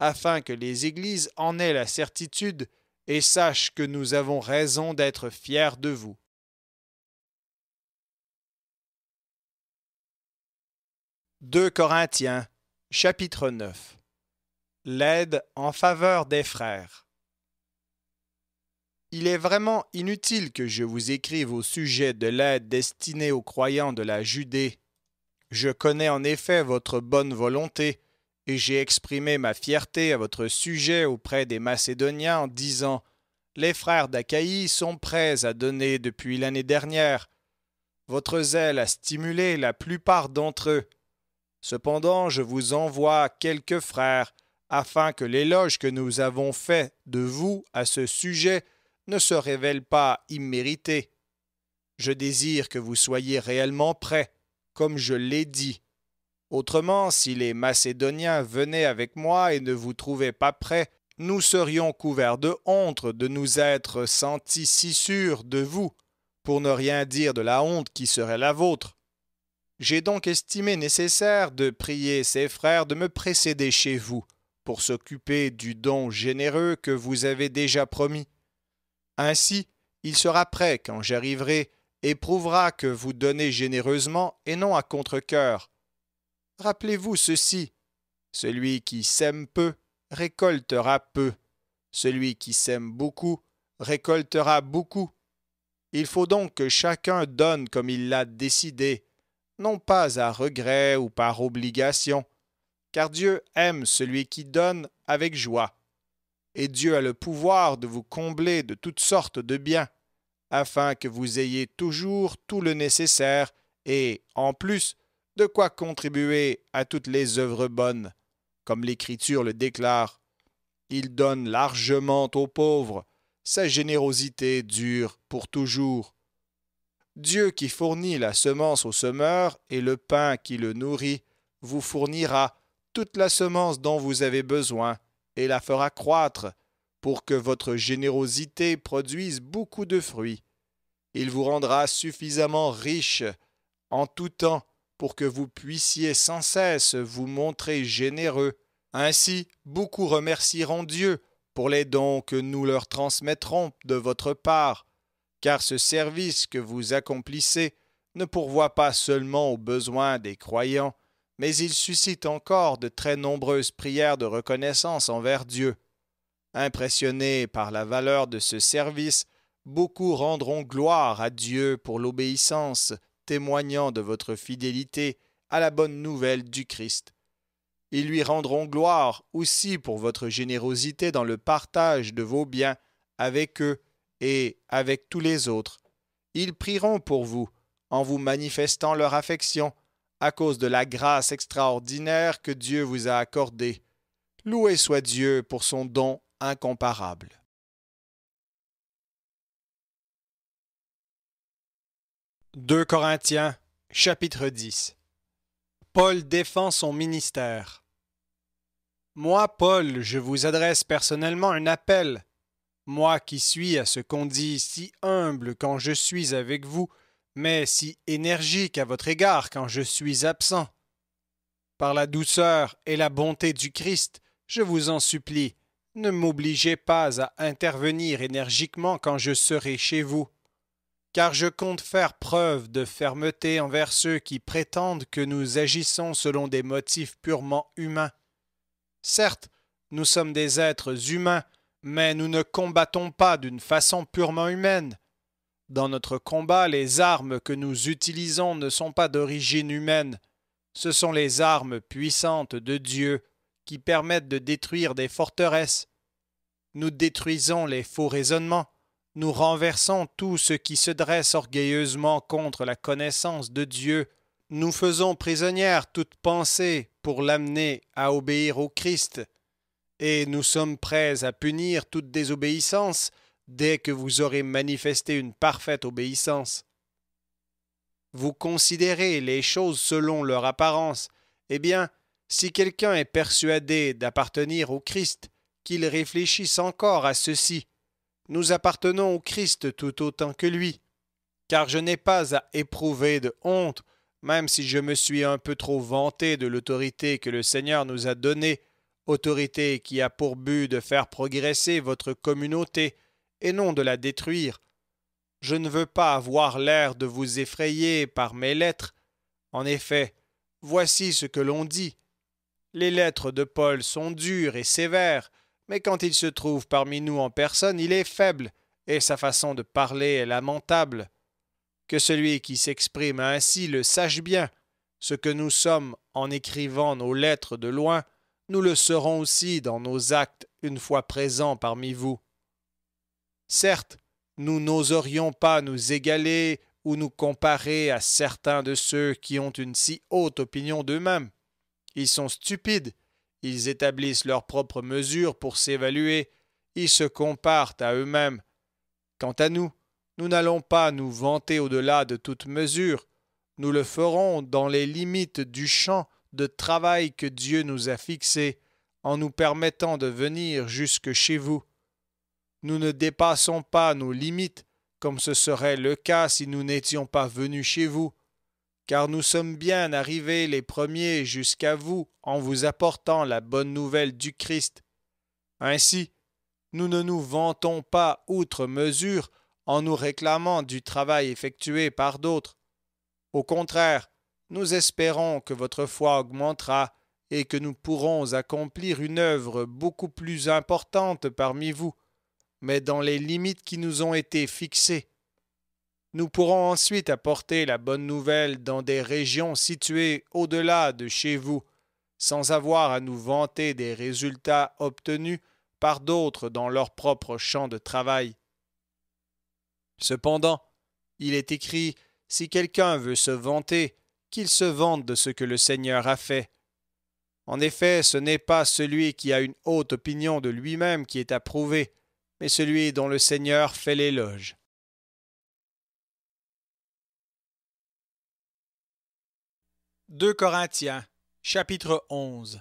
afin que les églises en aient la certitude et sachent que nous avons raison d'être fiers de vous. 2 Corinthiens, chapitre 9. L'aide en faveur des frères. Il est vraiment inutile que je vous écrive au sujet de l'aide destinée aux croyants de la Judée. Je connais en effet votre bonne volonté, et j'ai exprimé ma fierté à votre sujet auprès des Macédoniens en disant « Les frères d'Achaïe sont prêts à donner depuis l'année dernière. Votre zèle a stimulé la plupart d'entre eux. Cependant, je vous envoie quelques frères, afin que l'éloge que nous avons fait de vous à ce sujet ne se révèle pas immérité. Je désire que vous soyez réellement prêts, comme je l'ai dit. Autrement, si les Macédoniens venaient avec moi et ne vous trouvaient pas prêts, nous serions couverts de honte de nous être sentis si sûrs de vous, pour ne rien dire de la honte qui serait la vôtre. J'ai donc estimé nécessaire de prier ces frères de me précéder chez vous, pour s'occuper du don généreux que vous avez déjà promis. Ainsi, il sera prêt quand j'arriverai et prouvera que vous donnez généreusement et non à contre-cœur. Rappelez-vous ceci, celui qui sème peu récoltera peu, celui qui sème beaucoup récoltera beaucoup. Il faut donc que chacun donne comme il l'a décidé, non pas à regret ou par obligation, car Dieu aime celui qui donne avec joie. Et Dieu a le pouvoir de vous combler de toutes sortes de biens, afin que vous ayez toujours tout le nécessaire et, en plus, de quoi contribuer à toutes les œuvres bonnes. Comme l'Écriture le déclare, il donne largement aux pauvres, sa générosité dure pour toujours. Dieu qui fournit la semence au semeur et le pain qui le nourrit, vous fournira toute la semence dont vous avez besoin et la fera croître pour que votre générosité produise beaucoup de fruits. Il vous rendra suffisamment riche en tout temps pour que vous puissiez sans cesse vous montrer généreux. Ainsi, beaucoup remercieront Dieu pour les dons que nous leur transmettrons de votre part, car ce service que vous accomplissez ne pourvoit pas seulement aux besoins des croyants, mais il suscite encore de très nombreuses prières de reconnaissance envers Dieu. Impressionnés par la valeur de ce service, beaucoup rendront gloire à Dieu pour l'obéissance, témoignant de votre fidélité à la bonne nouvelle du Christ. Ils lui rendront gloire aussi pour votre générosité dans le partage de vos biens avec eux et avec tous les autres. Ils prieront pour vous, en vous manifestant leur affection, à cause de la grâce extraordinaire que Dieu vous a accordée. Loué soit Dieu pour son don incomparable. 2 Corinthiens, chapitre 10. Paul défend son ministère. Moi, Paul, je vous adresse personnellement un appel. Moi qui suis, à ce qu'on dit, si humble quand je suis avec vous, mais si énergique à votre égard quand je suis absent. Par la douceur et la bonté du Christ, je vous en supplie, ne m'obligez pas à intervenir énergiquement quand je serai chez vous, car je compte faire preuve de fermeté envers ceux qui prétendent que nous agissons selon des motifs purement humains. Certes, nous sommes des êtres humains, mais nous ne combattons pas d'une façon purement humaine. Dans notre combat, les armes que nous utilisons ne sont pas d'origine humaine. Ce sont les armes puissantes de Dieu qui permettent de détruire des forteresses. Nous détruisons les faux raisonnements. Nous renversons tout ce qui se dresse orgueilleusement contre la connaissance de Dieu. Nous faisons prisonnière toute pensée pour l'amener à obéir au Christ. Et nous sommes prêts à punir toute désobéissance dès que vous aurez manifesté une parfaite obéissance. Vous considérez les choses selon leur apparence. Eh bien, si quelqu'un est persuadé d'appartenir au Christ, qu'il réfléchisse encore à ceci. Nous appartenons au Christ tout autant que lui, car je n'ai pas à éprouver de honte, même si je me suis un peu trop vanté de l'autorité que le Seigneur nous a donnée, autorité qui a pour but de faire progresser votre communauté et non de la détruire. Je ne veux pas avoir l'air de vous effrayer par mes lettres. En effet, voici ce que l'on dit. Les lettres de Paul sont dures et sévères, mais quand il se trouve parmi nous en personne, il est faible, et sa façon de parler est lamentable. Que celui qui s'exprime ainsi le sache bien. Ce que nous sommes en écrivant nos lettres de loin, nous le serons aussi dans nos actes une fois présents parmi vous. Certes, nous n'oserions pas nous égaler ou nous comparer à certains de ceux qui ont une si haute opinion d'eux-mêmes. Ils sont stupides, ils établissent leurs propres mesures pour s'évaluer, ils se comparent à eux-mêmes. Quant à nous, nous n'allons pas nous vanter au-delà de toute mesure, nous le ferons dans les limites du champ de travail que Dieu nous a fixé, en nous permettant de venir jusque chez vous. Nous ne dépassons pas nos limites, comme ce serait le cas si nous n'étions pas venus chez vous, car nous sommes bien arrivés les premiers jusqu'à vous en vous apportant la bonne nouvelle du Christ. Ainsi, nous ne nous vantons pas outre mesure en nous réclamant du travail effectué par d'autres. Au contraire, nous espérons que votre foi augmentera et que nous pourrons accomplir une œuvre beaucoup plus importante parmi vous, mais dans les limites qui nous ont été fixées. Nous pourrons ensuite apporter la bonne nouvelle dans des régions situées au-delà de chez vous, sans avoir à nous vanter des résultats obtenus par d'autres dans leur propre champ de travail. Cependant, il est écrit, si quelqu'un veut se vanter, qu'il se vante de ce que le Seigneur a fait. En effet, ce n'est pas celui qui a une haute opinion de lui-même qui est approuvé, mais celui dont le Seigneur fait l'éloge. 2 Corinthiens, chapitre 11.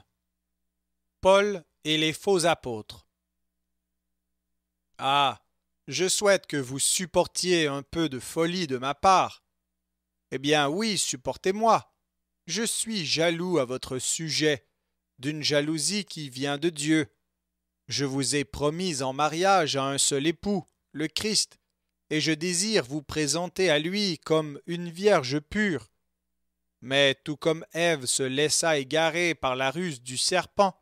Paul et les faux apôtres. Ah, je souhaite que vous supportiez un peu de folie de ma part. Eh bien oui, supportez-moi. Je suis jaloux à votre sujet, d'une jalousie qui vient de Dieu. Je vous ai promis en mariage à un seul époux, le Christ, et je désire vous présenter à lui comme une vierge pure. Mais tout comme Ève se laissa égarer par la ruse du serpent,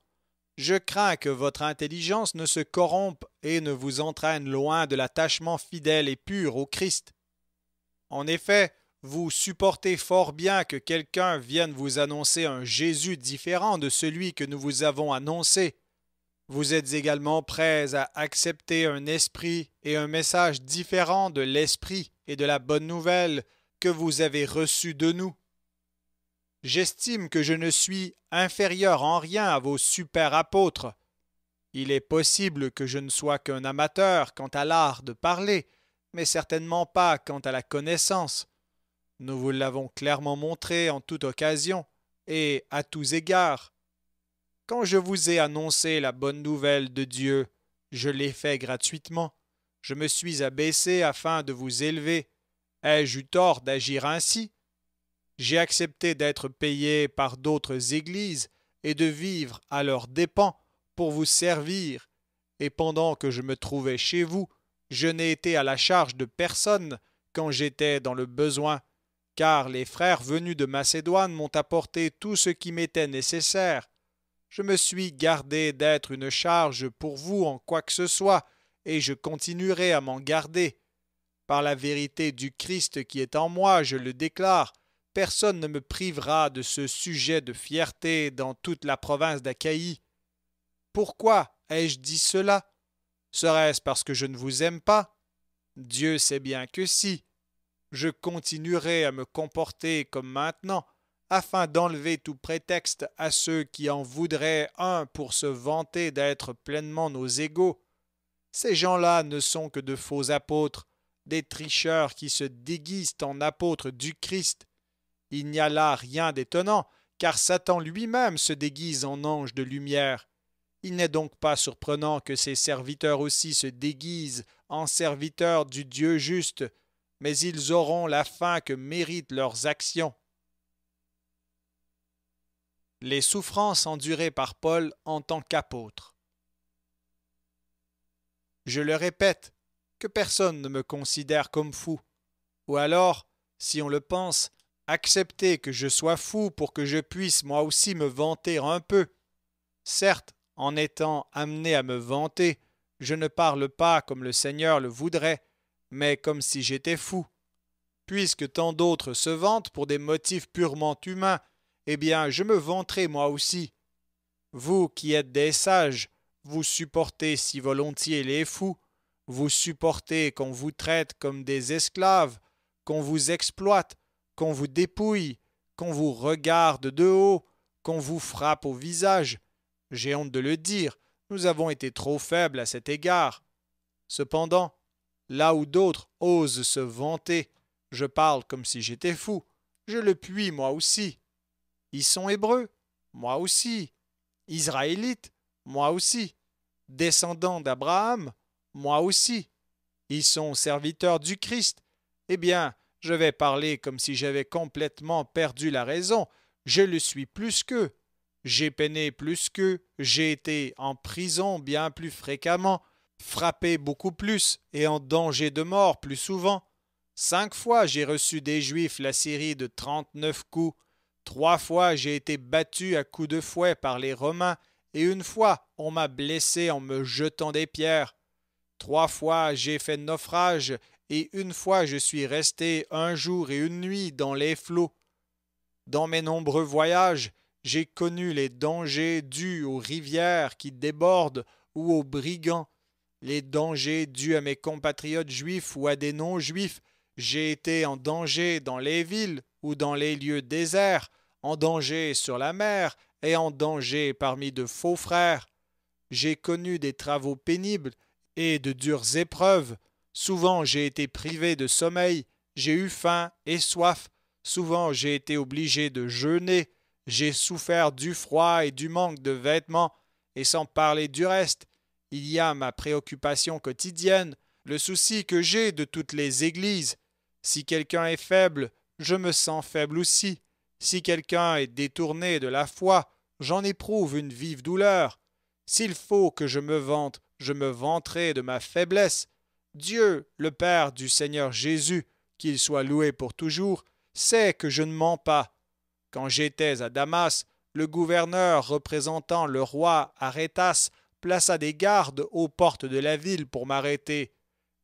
je crains que votre intelligence ne se corrompe et ne vous entraîne loin de l'attachement fidèle et pur au Christ. En effet, vous supportez fort bien que quelqu'un vienne vous annoncer un Jésus différent de celui que nous vous avons annoncé. Vous êtes également prêts à accepter un esprit et un message différents de l'esprit et de la bonne nouvelle que vous avez reçus de nous. J'estime que je ne suis inférieur en rien à vos super apôtres. Il est possible que je ne sois qu'un amateur quant à l'art de parler, mais certainement pas quant à la connaissance. Nous vous l'avons clairement montré en toute occasion et à tous égards. Quand je vous ai annoncé la bonne nouvelle de Dieu, je l'ai fait gratuitement. Je me suis abaissé afin de vous élever. Ai-je eu tort d'agir ainsi? J'ai accepté d'être payé par d'autres églises et de vivre à leurs dépens pour vous servir, et pendant que je me trouvais chez vous, je n'ai été à la charge de personne quand j'étais dans le besoin, car les frères venus de Macédoine m'ont apporté tout ce qui m'était nécessaire. Je me suis gardé d'être une charge pour vous en quoi que ce soit, et je continuerai à m'en garder. Par la vérité du Christ qui est en moi, je le déclare, personne ne me privera de ce sujet de fierté dans toute la province d'Achaïe. Pourquoi ai-je dit cela? Serait-ce parce que je ne vous aime pas? Dieu sait bien que si. Je continuerai à me comporter comme maintenant, afin d'enlever tout prétexte à ceux qui en voudraient un pour se vanter d'être pleinement nos égaux. Ces gens-là ne sont que de faux apôtres, des tricheurs qui se déguisent en apôtres du Christ. Il n'y a là rien d'étonnant, car Satan lui-même se déguise en ange de lumière. Il n'est donc pas surprenant que ses serviteurs aussi se déguisent en serviteurs du Dieu juste, mais ils auront la fin que méritent leurs actions. Les souffrances endurées par Paul en tant qu'apôtre. Je le répète, que personne ne me considère comme fou. Ou alors, si on le pense, acceptez que je sois fou pour que je puisse moi aussi me vanter un peu. Certes, en étant amené à me vanter, je ne parle pas comme le Seigneur le voudrait, mais comme si j'étais fou. Puisque tant d'autres se vantent pour des motifs purement humains, eh bien je me vanterai moi aussi. Vous qui êtes des sages, vous supportez si volontiers les fous, vous supportez qu'on vous traite comme des esclaves, qu'on vous exploite, qu'on vous dépouille, qu'on vous regarde de haut, qu'on vous frappe au visage. J'ai honte de le dire, nous avons été trop faibles à cet égard. Cependant, là où d'autres osent se vanter, je parle comme si j'étais fou. Je le puis moi aussi. Ils sont hébreux, moi aussi. Israélites, moi aussi. Descendants d'Abraham, moi aussi. Ils sont serviteurs du Christ. Eh bien, je vais parler comme si j'avais complètement perdu la raison. Je le suis plus qu'eux. J'ai peiné plus qu'eux. J'ai été en prison bien plus fréquemment, frappé beaucoup plus et en danger de mort plus souvent. 5 fois j'ai reçu des Juifs la série de 39 coups. 3 fois j'ai été battu à coups de fouet par les Romains, et 1 fois on m'a blessé en me jetant des pierres. 3 fois j'ai fait naufrage, et 1 fois je suis resté 1 jour et 1 nuit dans les flots. Dans mes nombreux voyages, j'ai connu les dangers dus aux rivières qui débordent ou aux brigands, les dangers dus à mes compatriotes juifs ou à des non-juifs. J'ai été en danger dans les villes ou dans les lieux déserts, en danger sur la mer et en danger parmi de faux frères. J'ai connu des travaux pénibles et de dures épreuves. Souvent j'ai été privé de sommeil, j'ai eu faim et soif. Souvent j'ai été obligé de jeûner. J'ai souffert du froid et du manque de vêtements, et sans parler du reste. Il y a ma préoccupation quotidienne, le souci que j'ai de toutes les églises. Si quelqu'un est faible, je me sens faible aussi. Si quelqu'un est détourné de la foi, j'en éprouve une vive douleur. S'il faut que je me vante, je me vanterai de ma faiblesse. Dieu, le Père du Seigneur Jésus, qu'il soit loué pour toujours, sait que je ne mens pas. Quand j'étais à Damas, le gouverneur représentant le roi Arétas plaça des gardes aux portes de la ville pour m'arrêter.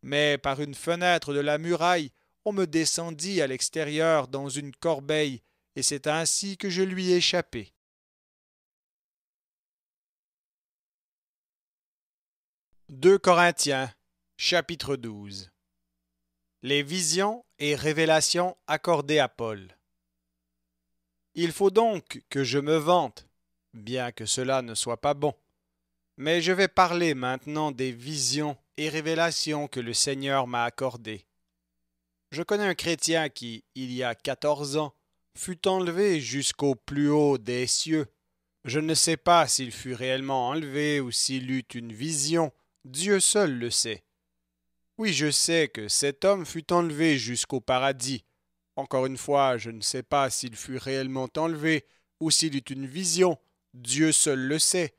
Mais par une fenêtre de la muraille, on me descendit à l'extérieur dans une corbeille, et c'est ainsi que je lui ai échappé. 2 Corinthiens, chapitre 12. Les visions et révélations accordées à Paul. Il faut donc que je me vante, bien que cela ne soit pas bon. Mais je vais parler maintenant des visions et révélations que le Seigneur m'a accordées. Je connais un chrétien qui, il y a 14 ans, fut enlevé jusqu'au plus haut des cieux. Je ne sais pas s'il fut réellement enlevé ou s'il eut une vision, Dieu seul le sait. Oui, je sais que cet homme fut enlevé jusqu'au paradis. Encore une fois, je ne sais pas s'il fut réellement enlevé ou s'il eut une vision, Dieu seul le sait.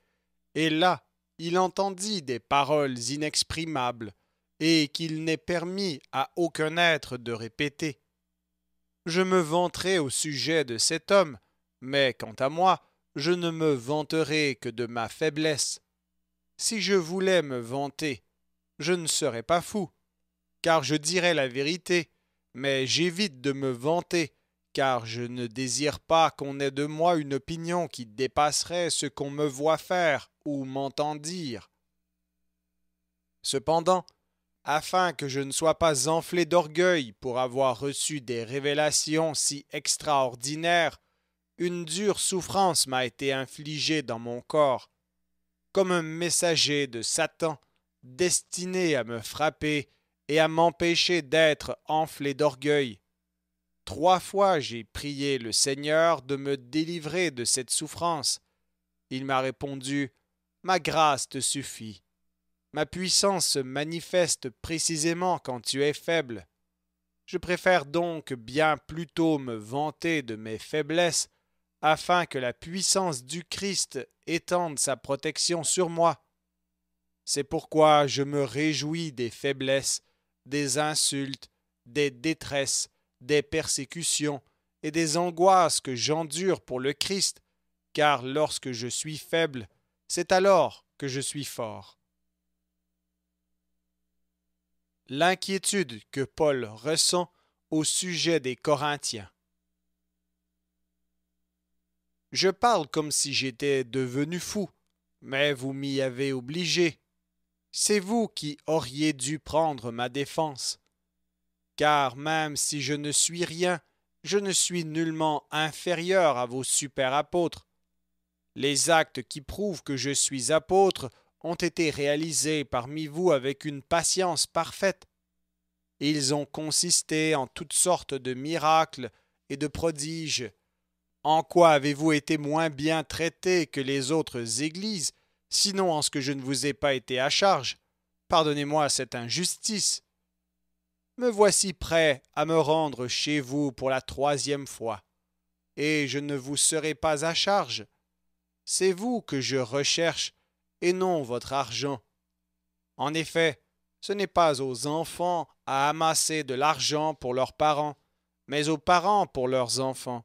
Et là, il entendit des paroles inexprimables, et qu'il n'est permis à aucun être de répéter. Je me vanterai au sujet de cet homme, mais quant à moi, je ne me vanterai que de ma faiblesse. Si je voulais me vanter, je ne serais pas fou, car je dirais la vérité, mais j'évite de me vanter, car je ne désire pas qu'on ait de moi une opinion qui dépasserait ce qu'on me voit faire ou m'entend dire. Cependant, afin que je ne sois pas enflé d'orgueil pour avoir reçu des révélations si extraordinaires, une dure souffrance m'a été infligée dans mon corps, comme un messager de Satan, destiné à me frapper et à m'empêcher d'être enflé d'orgueil. 3 fois j'ai prié le Seigneur de me délivrer de cette souffrance. Il m'a répondu, « Ma grâce te suffit. Ma puissance se manifeste précisément quand tu es faible. » Je préfère donc bien plutôt me vanter de mes faiblesses, afin que la puissance du Christ étende sa protection sur moi. C'est pourquoi je me réjouis des faiblesses, des insultes, des détresses, des persécutions et des angoisses que j'endure pour le Christ, car lorsque je suis faible, c'est alors que je suis fort. L'inquiétude que Paul ressent au sujet des Corinthiens. Je parle comme si j'étais devenu fou, mais vous m'y avez obligé. C'est vous qui auriez dû prendre ma défense. Car même si je ne suis rien, je ne suis nullement inférieur à vos super apôtres. Les actes qui prouvent que je suis apôtre ont été réalisés parmi vous avec une patience parfaite. Ils ont consisté en toutes sortes de miracles et de prodiges. En quoi avez-vous été moins bien traités que les autres églises, sinon en ce que je ne vous ai pas été à charge? Pardonnez-moi cette injustice. Me voici prêt à me rendre chez vous pour la 3e fois, et je ne vous serai pas à charge. C'est vous que je recherche, et non votre argent. En effet, ce n'est pas aux enfants à amasser de l'argent pour leurs parents, mais aux parents pour leurs enfants.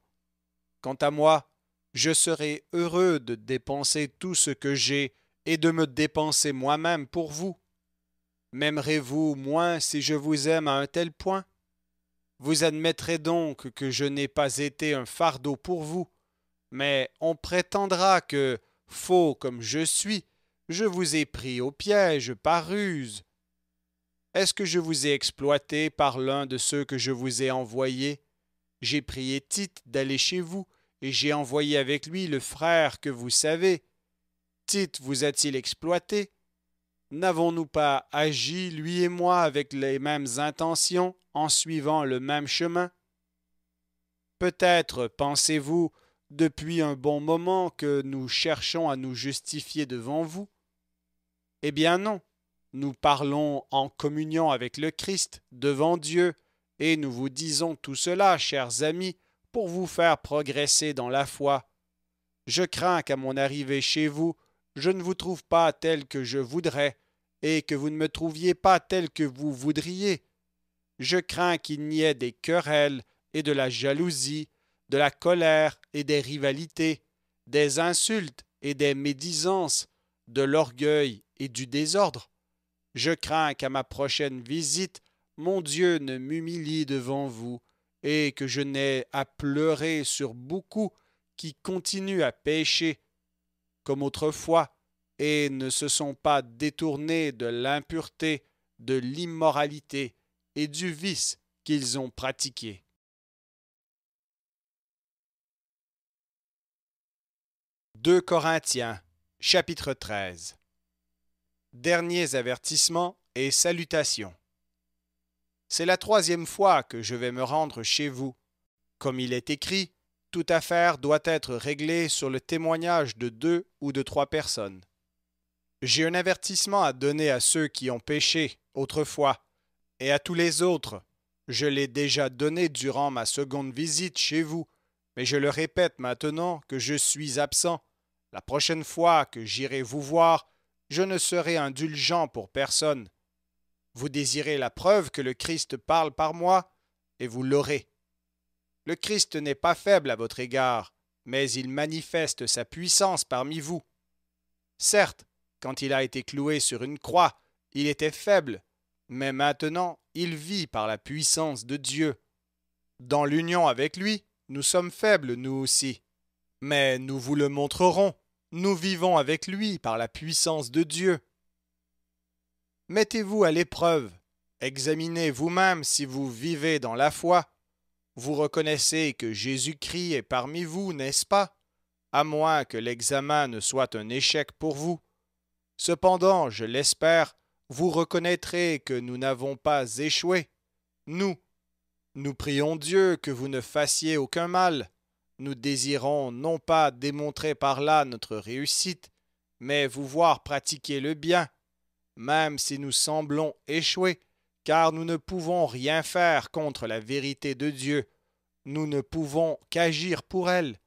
Quant à moi, je serai heureux de dépenser tout ce que j'ai et de me dépenser moi-même pour vous. M'aimerez-vous moins si je vous aime à un tel point? Vous admettrez donc que je n'ai pas été un fardeau pour vous, mais on prétendra que, faux comme je suis, je vous ai pris au piège par ruse. Est-ce que je vous ai exploité par l'un de ceux que je vous ai envoyés? J'ai prié Tite d'aller chez vous, et j'ai envoyé avec lui le frère que vous savez. Tite vous a-t-il exploité? N'avons-nous pas agi, lui et moi, avec les mêmes intentions, en suivant le même chemin? Peut-être pensez-vous, depuis un bon moment, que nous cherchons à nous justifier devant vous? Eh bien non, nous parlons en communion avec le Christ, devant Dieu, et nous vous disons tout cela, chers amis, pour vous faire progresser dans la foi. Je crains qu'à mon arrivée chez vous, je ne vous trouve pas tel que je voudrais, et que vous ne me trouviez pas tel que vous voudriez. Je crains qu'il n'y ait des querelles et de la jalousie, de la colère et des rivalités, des insultes et des médisances, de l'orgueil et du désordre. Je crains qu'à ma prochaine visite, mon Dieu ne m'humilie devant vous, et que je n'aie à pleurer sur beaucoup qui continuent à pécher, comme autrefois, et ne se sont pas détournés de l'impureté, de l'immoralité et du vice qu'ils ont pratiqué. 2 Corinthiens, chapitre 13. Derniers avertissements et salutations. C'est la 3e fois que je vais me rendre chez vous. Comme il est écrit, toute affaire doit être réglée sur le témoignage de 2 ou de 3 personnes. J'ai un avertissement à donner à ceux qui ont péché autrefois, et à tous les autres. Je l'ai déjà donné durant ma seconde visite chez vous, mais je le répète maintenant que je suis absent. La prochaine fois que j'irai vous voir, je ne serai indulgent pour personne. Vous désirez la preuve que le Christ parle par moi, et vous l'aurez. Le Christ n'est pas faible à votre égard, mais il manifeste sa puissance parmi vous. Certes, quand il a été cloué sur une croix, il était faible, mais maintenant il vit par la puissance de Dieu. Dans l'union avec lui, nous sommes faibles nous aussi, mais nous vous le montrerons, nous vivons avec lui par la puissance de Dieu. Mettez-vous à l'épreuve, examinez vous-même si vous vivez dans la foi. Vous reconnaissez que Jésus-Christ est parmi vous, n'est-ce pas? À moins que l'examen ne soit un échec pour vous. Cependant, je l'espère, vous reconnaîtrez que nous n'avons pas échoué. Nous prions Dieu que vous ne fassiez aucun mal. Nous désirons non pas démontrer par là notre réussite, mais vous voir pratiquer le bien, même si nous semblons échouer, car nous ne pouvons rien faire contre la vérité de Dieu. Nous ne pouvons qu'agir pour elle.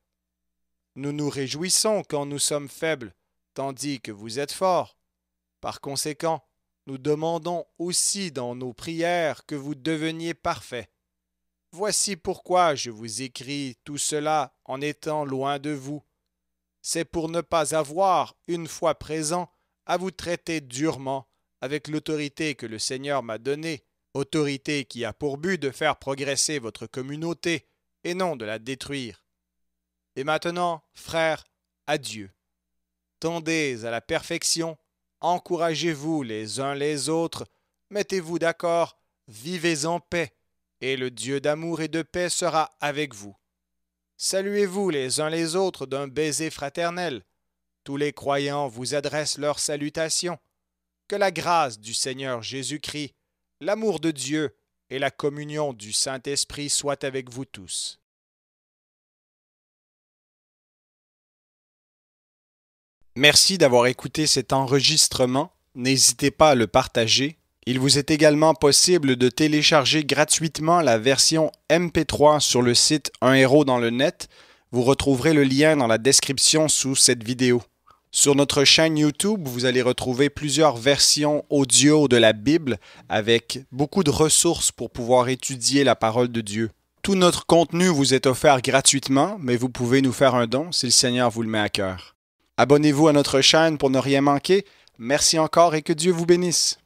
Nous nous réjouissons quand nous sommes faibles, tandis que vous êtes forts. Par conséquent, nous demandons aussi dans nos prières que vous deveniez parfaits. Voici pourquoi je vous écris tout cela en étant loin de vous. c'est pour ne pas avoir, une fois présent, à vous traiter durement avec l'autorité que le Seigneur m'a donnée, autorité qui a pour but de faire progresser votre communauté et non de la détruire. Et maintenant, frères, adieu. Tendez à la perfection, encouragez-vous les uns les autres, mettez-vous d'accord, vivez en paix, et le Dieu d'amour et de paix sera avec vous. Saluez-vous les uns les autres d'un baiser fraternel. Tous les croyants vous adressent leurs salutations. Que la grâce du Seigneur Jésus-Christ, l'amour de Dieu et la communion du Saint-Esprit soient avec vous tous. Merci d'avoir écouté cet enregistrement. N'hésitez pas à le partager. Il vous est également possible de télécharger gratuitement la version MP3 sur le site Un héros dans le net. Vous retrouverez le lien dans la description sous cette vidéo. Sur notre chaîne YouTube, vous allez retrouver plusieurs versions audio de la Bible avec beaucoup de ressources pour pouvoir étudier la parole de Dieu. Tout notre contenu vous est offert gratuitement, mais vous pouvez nous faire un don si le Seigneur vous le met à cœur. Abonnez-vous à notre chaîne pour ne rien manquer. Merci encore et que Dieu vous bénisse.